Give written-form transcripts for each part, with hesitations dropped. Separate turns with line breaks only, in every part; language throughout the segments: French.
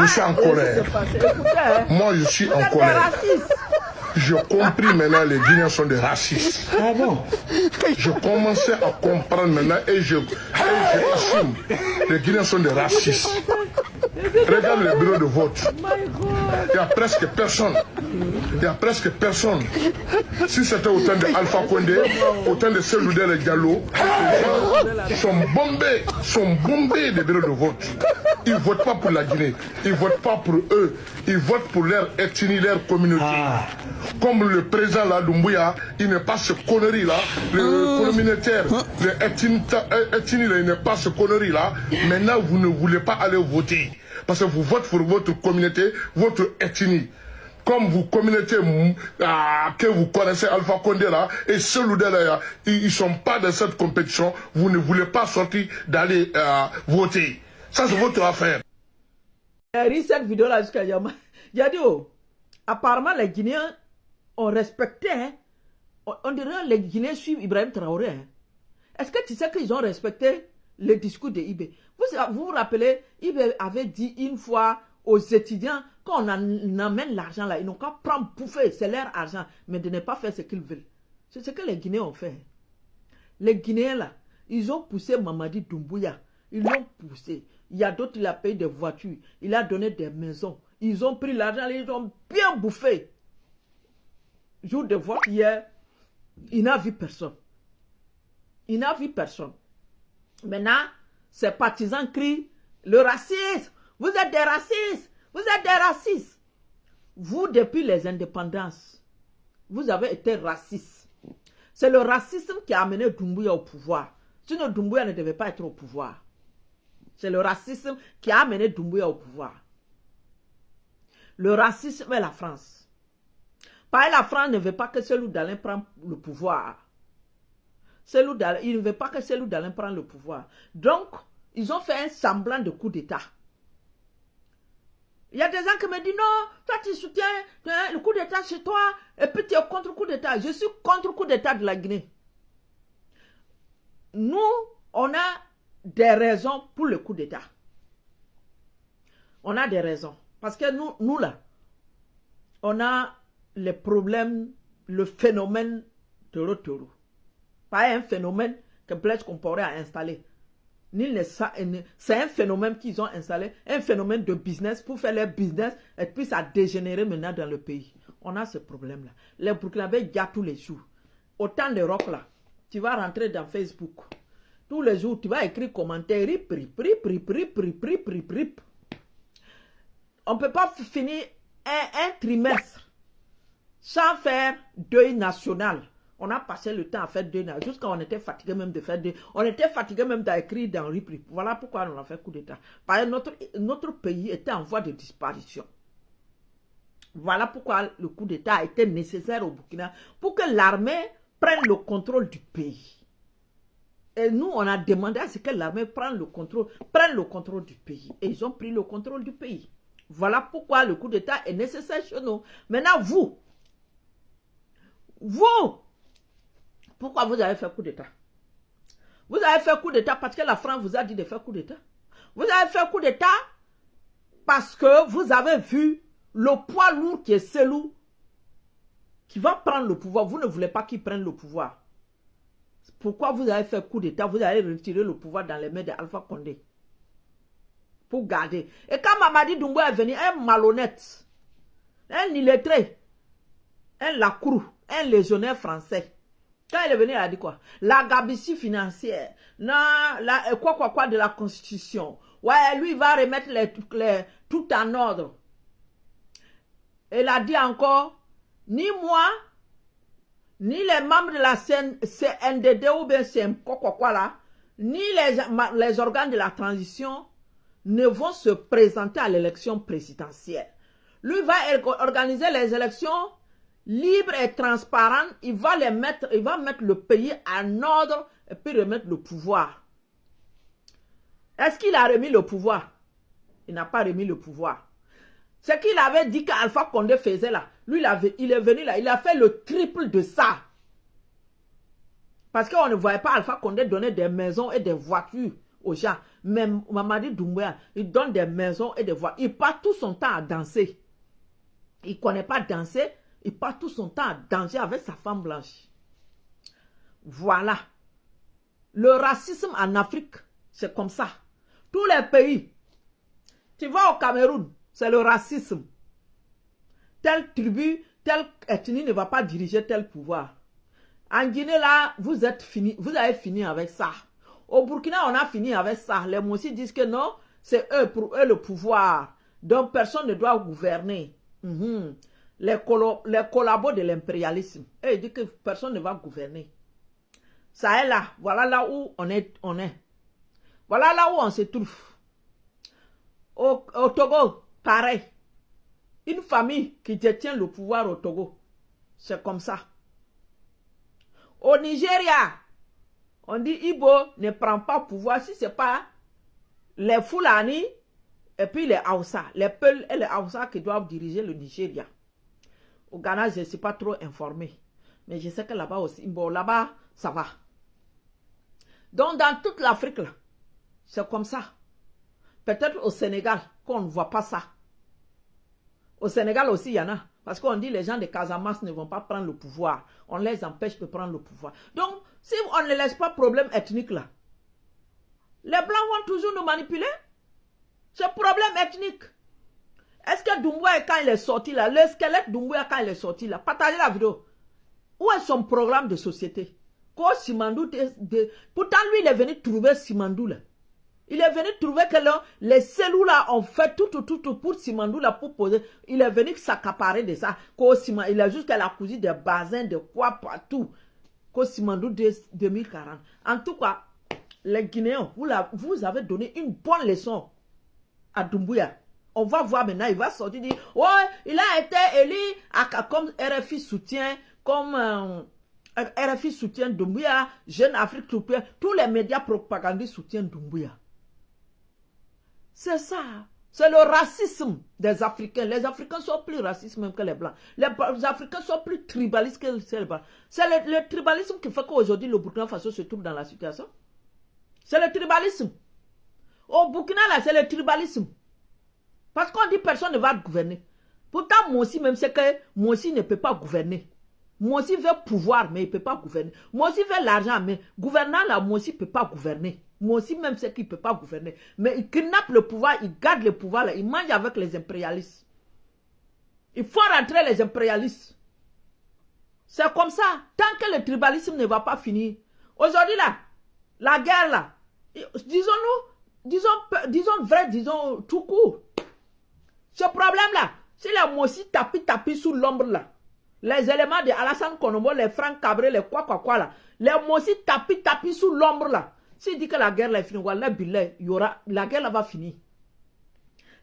Je suis en colère. Moi, je suis en colère. Je compris maintenant, les Guinéens sont des racistes.
Ah bon?
Je commençais à comprendre maintenant et je assume. Les Guinéens sont des racistes. Regarde le bureau de vote. Il n'y a presque personne. Il n'y a presque personne. Si c'était autant de Alpha Condé, autant de Seloudel et Diallo, les gens sont bombés des bureaux de vote. Ils ne votent pas pour la Guinée. Ils ne votent pas pour eux. Ils votent pour leur ethnie, leur communauté.
Ah.
Comme le président là, Doumbouya, il n'est pas ce connerie là. Le communautaire, le ethnie là, il n'est pas ce connerie là. Maintenant, vous ne voulez pas aller voter. Parce que vous votez pour votre communauté, votre ethnie. Comme vous communauté que vous connaissez Alpha Condé là, et Seloudel là, ils ne sont pas dans cette compétition, vous ne voulez pas sortir d'aller voter. Ça, c'est votre affaire.
J'ai ri cette vidéo là jusqu'à Yama. J'ai dit, oh, apparemment les Guinéens ont respecté, hein. On dirait que les Guinéens suivent Ibrahim Traoré. Hein. Est-ce que tu sais qu'ils ont respecté le discours de Ibé? Vous rappelez, Ibé avait dit une fois aux étudiants qu'on amène l'argent là, ils n'ont qu'à prendre bouffer, c'est leur argent, mais de ne pas faire ce qu'ils veulent. C'est ce que les Guinéens ont fait. Les Guinéens là, ils ont poussé Mamadi Doumbouya, ils l'ont poussé. Il y a d'autres, il a payé des voitures, il a donné des maisons, ils ont pris l'argent, ils ont bien bouffé. Jour de vote hier, il n'a vu personne. Il n'a vu personne. Maintenant, ses partisans crient le racisme. Vous êtes des racistes. Vous êtes des racistes. Vous, depuis les indépendances, vous avez été racistes. C'est le racisme qui a amené Doumbouya au pouvoir. Sinon, Doumbouya ne devait pas être au pouvoir. C'est le racisme qui a amené Doumbouya au pouvoir. Le racisme est la France. Parce que la France ne veut pas que Cellou Dalein prenne le pouvoir. Il ne veut pas que Cellou Dalein prenne le pouvoir. Donc, ils ont fait un semblant de coup d'État. Il y a des gens qui me disent non, toi tu soutiens le coup d'État chez toi et puis tu es contre le coup d'État. Je suis contre le coup d'État de la Guinée. Nous, on a des raisons pour le coup d'État. On a des raisons. Parce que nous là, on a les problèmes, le phénomène de Rotoro. Pas un phénomène que Blaise Compaoré a installé. C'est un phénomène qu'ils ont installé, un phénomène de business pour faire leur business et puis ça a dégénéré maintenant dans le pays. On a ce problème-là. Les Burkinabés gardent tous les jours. Autant de rock là, tu vas rentrer dans Facebook. Tous les jours, tu vas écrire commentaires. On ne peut pas finir un trimestre sans faire deuil national. On a passé le temps à faire deuil national. Jusqu'à on était fatigué même de faire deuil. On était fatigué même d'écrire dans Ripri. Voilà pourquoi on a fait coup d'État. Parce que notre pays était en voie de disparition. Voilà pourquoi le coup d'État a été nécessaire au Burkina. Pour que l'armée prenne le contrôle du pays. Et nous, on a demandé à ce que l'armée prenne le contrôle du pays. Et ils ont pris le contrôle du pays. Voilà pourquoi le coup d'État est nécessaire chez nous. Maintenant, vous, pourquoi vous avez fait coup d'État? Vous avez fait coup d'État parce que la France vous a dit de faire coup d'État. Vous avez fait coup d'État parce que vous avez vu le poids lourd qui est Cellou qui va prendre le pouvoir. Vous ne voulez pas qu'il prenne le pouvoir. Pourquoi vous avez fait coup d'État? Vous allez retirer le pouvoir dans les mains d'Alpha Condé. Pour garder. Et quand Mamadi Doumbouya est venu, un malhonnête, un illettré, un lacrou, un légionnaire français, quand il est venu, il a dit quoi? La gabegie financière, quoi de la Constitution. Ouais, lui, il va remettre tout en ordre. Il a dit encore, ni moi, ni les membres de la CNDD ou bien quoi là, ni les organes de la transition ne vont se présenter à l'élection présidentielle. Lui va organiser les élections libres et transparentes. Il va mettre le pays en ordre et puis remettre le pouvoir. Est-ce qu'il a remis le pouvoir? Il n'a pas remis le pouvoir. Ce qu'il avait dit qu'Alpha Condé faisait là, lui il est venu là, il a fait le triple de ça. Parce qu'on ne voyait pas Alpha Condé donner des maisons et des voitures aux gens. Mais Mamadi Doumbouya, il donne des maisons et des voies. Il passe tout son temps à danser. Il ne connaît pas danser. Il passe tout son temps à danser avec sa femme blanche. Voilà. Le racisme en Afrique, c'est comme ça. Tous les pays. Tu vas au Cameroun, c'est le racisme. Telle tribu, telle ethnie ne va pas diriger tel pouvoir. En Guinée, là, vous avez fini avec ça. Au Burkina, on a fini avec ça. Les Moussis disent que non, c'est eux, pour eux, le pouvoir. Donc, personne ne doit gouverner. Les collabos de l'impérialisme. Eux, ils disent que personne ne va gouverner. Ça est là. Voilà là où on est. Voilà là où on se trouve. Au Togo, pareil. Une famille qui détient le pouvoir au Togo. C'est comme ça. Au Nigeria, on dit Ibo ne prend pas pouvoir si ce n'est pas les Fulani et puis les Hausa. Les Peuls et les Hausa qui doivent diriger le Nigeria. Au Ghana, je ne suis pas trop informé. Mais je sais que là-bas aussi, bon, là-bas, ça va. Donc, dans toute l'Afrique, c'est comme ça. Peut-être au Sénégal, qu'on ne voit pas ça. Au Sénégal aussi, il y en a. Parce qu'on dit que les gens de Casamance ne vont pas prendre le pouvoir. On les empêche de prendre le pouvoir. Donc, si on ne laisse pas problème ethnique là, les Blancs vont toujours nous manipuler. C'est problème ethnique. Est-ce que Doumbouya, quand il est sorti là, le squelette Doumbouya, quand il est sorti là, partagez la vidéo. Où est son programme de société? Simandou, pourtant lui, il est venu trouver Simandou là. Il est venu trouver que là, les cellules là ont fait tout pour Simandou là pour poser. Il est venu s'accaparer de ça. Il a juste qu'elle a cousu des basins, de quoi partout. Simandou 2040. En tout cas, les Guinéens, vous avez donné une bonne leçon à Doumbouya. On va voir maintenant, il va sortir dire, ouais, il a été élu comme RFI soutien, comme RFI soutient Doumbouya, Jeune Afrique, tous les médias propagandistes soutiennent Doumbouya. C'est ça. C'est le racisme des Africains. Les Africains sont plus racistes même que les Blancs. Les Africains sont plus tribalistes que les Blancs. C'est le tribalisme qui fait qu'aujourd'hui le Burkina Faso se trouve dans la situation. C'est le tribalisme. Au Burkina, là, c'est le tribalisme. Parce qu'on dit personne ne va gouverner. Pourtant, moi aussi, même c'est que moi aussi ne peut pas gouverner. Moi aussi veut pouvoir, mais il ne peut pas gouverner. Moi aussi veut l'argent, mais gouvernant là, moi aussi ne peut pas gouverner. Moi aussi, même c'est qu'il ne peut pas gouverner. Mais il kidnappe le pouvoir, il garde le pouvoir là, il mange avec les impérialistes. Il faut rentrer les impérialistes. C'est comme ça. Tant que le tribalisme ne va pas finir. Aujourd'hui là, la guerre là, disons vrai, disons tout court. Ce problème là, si les Mossi tapis sous l'ombre là, les éléments de Alassane Konombo, les Franck Cabré, les quoi là, les Mossi tapis sous l'ombre là, s'il dit que la guerre là est finie, la guerre là va finir.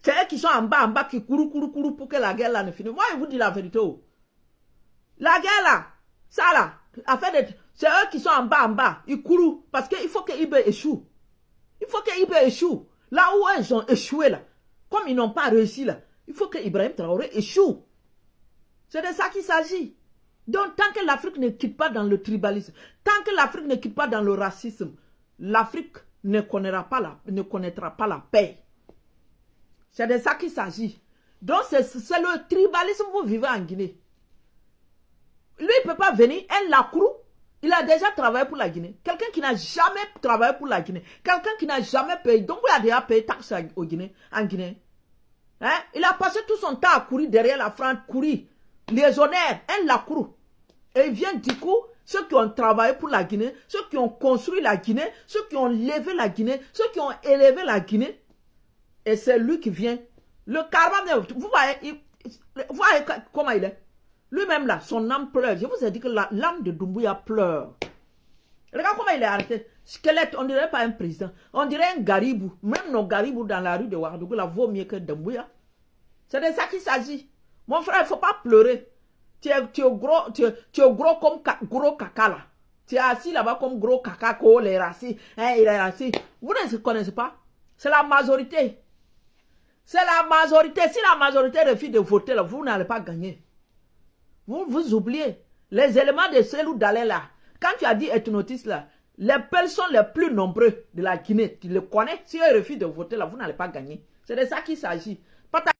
C'est eux qui sont en bas, qui courent pour que la guerre là ne finisse. Moi, je vous dis la vérité. La guerre là, ça là, c'est eux qui sont en bas, ils courent, parce qu'il faut que Ibé échoue. Il faut que Ibé échoue. Là où ils ont échoué là, comme ils n'ont pas réussi là, il faut que Ibrahim Traoré échoue. C'est de ça qu'il s'agit. Donc, tant que l'Afrique ne quitte pas dans le tribalisme, tant que l'Afrique ne quitte pas dans le racisme, l'Afrique ne connaîtra pas la paix. C'est de ça qu'il s'agit. Donc, c'est le tribalisme que vous vivez en Guinée. Lui, il ne peut pas venir, un Lacrou, il a déjà travaillé pour la Guinée. Quelqu'un qui n'a jamais travaillé pour la Guinée. Quelqu'un qui n'a jamais payé. Donc, il a déjà payé taxe en Guinée. Hein? Il a passé tout son temps à courir derrière la France, légionnaire, un Lacrou. Et il vient du coup, ceux qui ont travaillé pour la Guinée, ceux qui ont construit la Guinée, ceux qui ont levé la Guinée, ceux qui ont élevé la Guinée. Et c'est lui qui vient. Le karma, vous voyez comment il est. Lui-même là, son âme pleure. Je vous ai dit que l'âme de Doumbouya pleure. Regarde comment il est arrêté. Squelette, on dirait pas un président. On dirait un garibou. Même nos garibous dans la rue de Ouagadougou, là, vaut mieux que Doumbouya. C'est de ça qu'il s'agit. Mon frère, il ne faut pas pleurer. Tu es gros comme gros caca là. Tu es assis là-bas comme gros caca, les racistes. Hein, il est raciste. Vous ne connaissez pas. C'est la majorité. C'est la majorité. Si la majorité refuse de voter, là, vous n'allez pas gagner. Vous oubliez. Les éléments de Selou Dalé là. Quand tu as dit ethnotiste là, les personnes les plus nombreuses de la Guinée, tu les connais. Si eux refusent de voter là, vous n'allez pas gagner. C'est de ça qu'il s'agit.